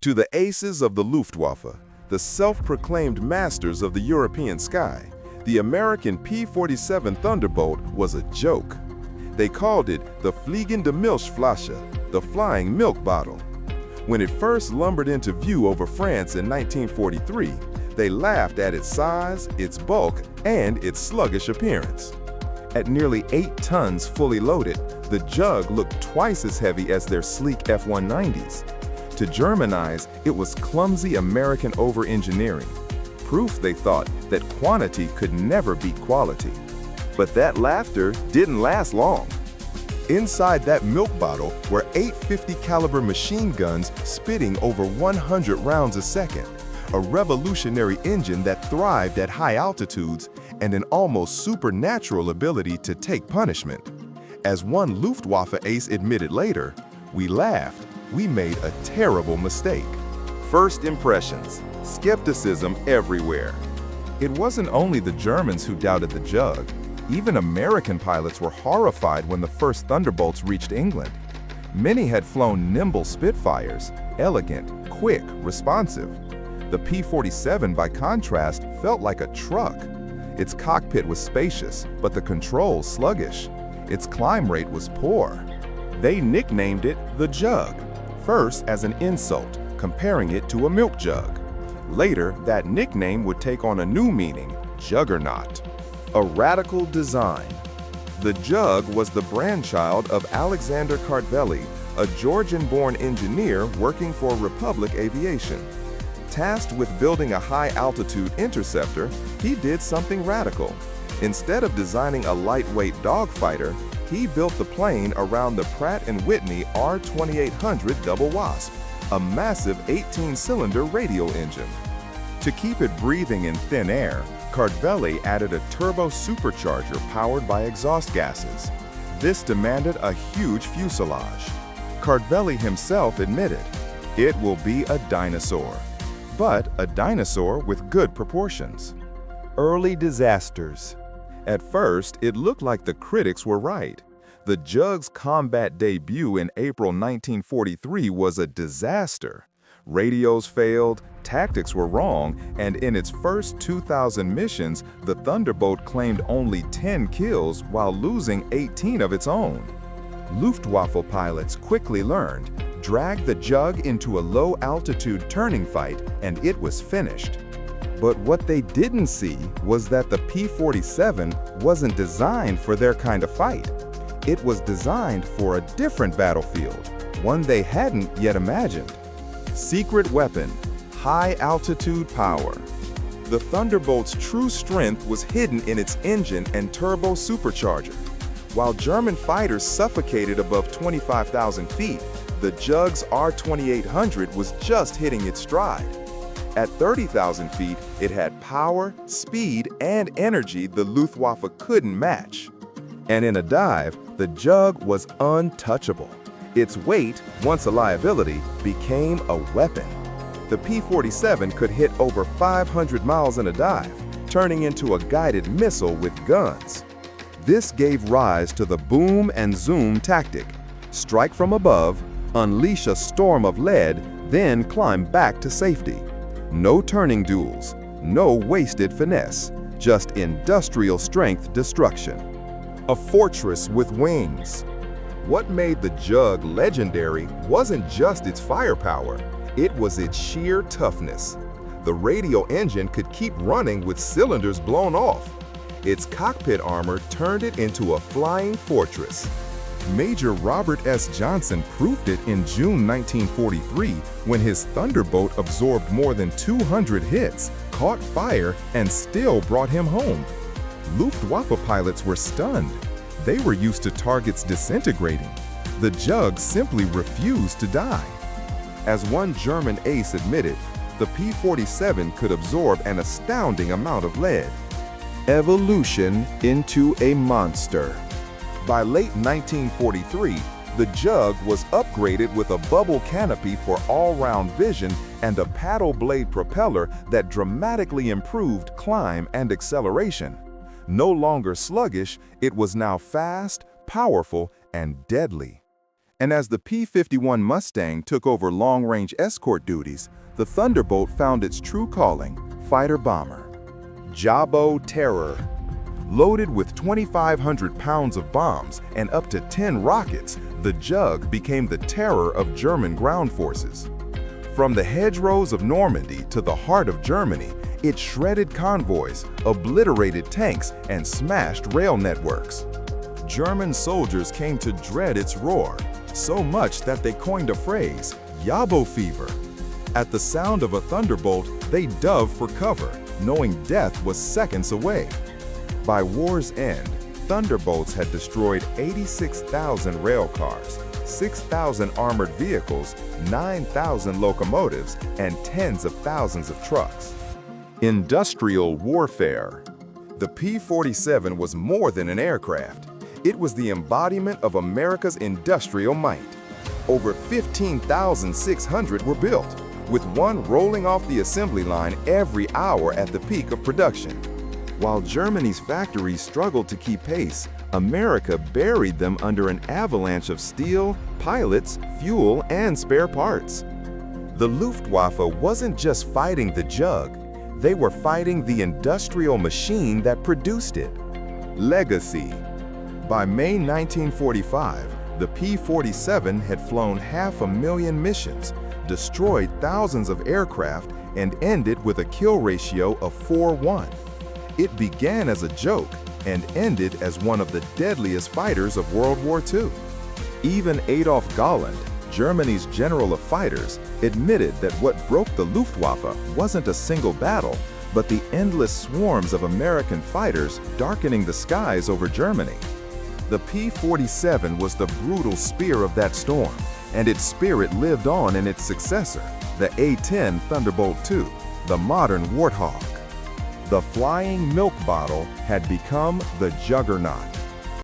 To the aces of the Luftwaffe, the self-proclaimed masters of the European sky, the American P-47 Thunderbolt was a joke. They called it the Fliegende Milchflasche, the flying milk bottle. When it first lumbered into view over France in 1943, they laughed at its size, its bulk, and its sluggish appearance. At nearly 8 tons fully loaded, the Jug looked twice as heavy as their sleek F-190s. To Germanize, it was clumsy American over-engineering, proof, they thought, that quantity could never beat quality. But that laughter didn't last long. Inside that milk bottle were 850 caliber machine guns spitting over 100 rounds a second, a revolutionary engine that thrived at high altitudes, and an almost supernatural ability to take punishment. As one Luftwaffe ace admitted later, "We laughed, we made a terrible mistake." First impressions, skepticism everywhere. It wasn't only the Germans who doubted the Jug. Even American pilots were horrified when the first Thunderbolts reached England. Many had flown nimble Spitfires, elegant, quick, responsive. The P-47, by contrast, felt like a truck. Its cockpit was spacious, but the controls sluggish. Its climb rate was poor. They nicknamed it the Jug, first as an insult, comparing it to a milk jug. Later, that nickname would take on a new meaning, juggernaut. A radical design. The Jug was the brainchild of Alexander Kartveli, a Georgian-born engineer working for Republic Aviation. Tasked with building a high-altitude interceptor, he did something radical. Instead of designing a lightweight dogfighter, he built the plane around the Pratt & Whitney R2800 Double Wasp, a massive 18-cylinder radial engine. To keep it breathing in thin air, Kartveli added a turbo-supercharger powered by exhaust gases. This demanded a huge fuselage. Kartveli himself admitted, "It will be a dinosaur," but a dinosaur with good proportions. Early disasters. At first, it looked like the critics were right. The Jug's combat debut in April 1943 was a disaster. Radios failed, tactics were wrong, and in its first 2,000 missions, the Thunderbolt claimed only 10 kills while losing 18 of its own. Luftwaffe pilots quickly learned, drag the Jug into a low-altitude turning fight, and it was finished. But what they didn't see was that the P-47 wasn't designed for their kind of fight. It was designed for a different battlefield, one they hadn't yet imagined. Secret weapon, high-altitude power. The Thunderbolt's true strength was hidden in its engine and turbo-supercharger. While German fighters suffocated above 25,000 feet, the Jug's R2800 was just hitting its stride. At 30,000 feet, it had power, speed, and energy the Luftwaffe couldn't match. And in a dive, the Jug was untouchable. Its weight, once a liability, became a weapon. The P-47 could hit over 500 miles in a dive, turning into a guided missile with guns. This gave rise to the boom and zoom tactic. Strike from above, unleash a storm of lead, then climb back to safety. No turning duels, no wasted finesse, just industrial strength destruction. A fortress with wings. What made the Jug legendary wasn't just its firepower, it was its sheer toughness. The radial engine could keep running with cylinders blown off. Its cockpit armor turned it into a flying fortress. Major Robert S. Johnson proved it in June 1943 when his Thunderbolt absorbed more than 200 hits, caught fire, and still brought him home. Luftwaffe pilots were stunned. They were used to targets disintegrating. The Jug simply refused to die. As one German ace admitted, the P-47 could absorb an astounding amount of lead. Evolution into a monster. By late 1943, the Jug was upgraded with a bubble canopy for all-round vision and a paddle blade propeller that dramatically improved climb and acceleration. No longer sluggish, it was now fast, powerful, and deadly. And as the P-51 Mustang took over long-range escort duties, the Thunderbolt found its true calling, fighter-bomber. Jabo Terror. Loaded with 2,500 pounds of bombs and up to 10 rockets, the Jug became the terror of German ground forces. From the hedgerows of Normandy to the heart of Germany, it shredded convoys, obliterated tanks, and smashed rail networks. German soldiers came to dread its roar, so much that they coined a phrase, Yabo fever. At the sound of a thunderbolt, they dove for cover, knowing death was seconds away. By war's end, thunderbolts had destroyed 86,000 rail cars, 6,000 armored vehicles, 9,000 locomotives, and tens of thousands of trucks. Industrial warfare. The P-47 was more than an aircraft. It was the embodiment of America's industrial might. Over 15,600 were built, with one rolling off the assembly line every hour at the peak of production. While Germany's factories struggled to keep pace, America buried them under an avalanche of steel, pilots, fuel, and spare parts. The Luftwaffe wasn't just fighting the Jug, they were fighting the industrial machine that produced it. Legacy. By May 1945, the P-47 had flown 500,000 missions, destroyed thousands of aircraft, and ended with a kill ratio of 4:1. It began as a joke and ended as one of the deadliest fighters of World War II. Even Adolf Galland, Germany's general of fighters, admitted that what broke the Luftwaffe wasn't a single battle, but the endless swarms of American fighters darkening the skies over Germany. The P-47 was the brutal spear of that storm, and its spirit lived on in its successor, the A-10 Thunderbolt II, the modern Warthog. The flying milk bottle had become the juggernaut.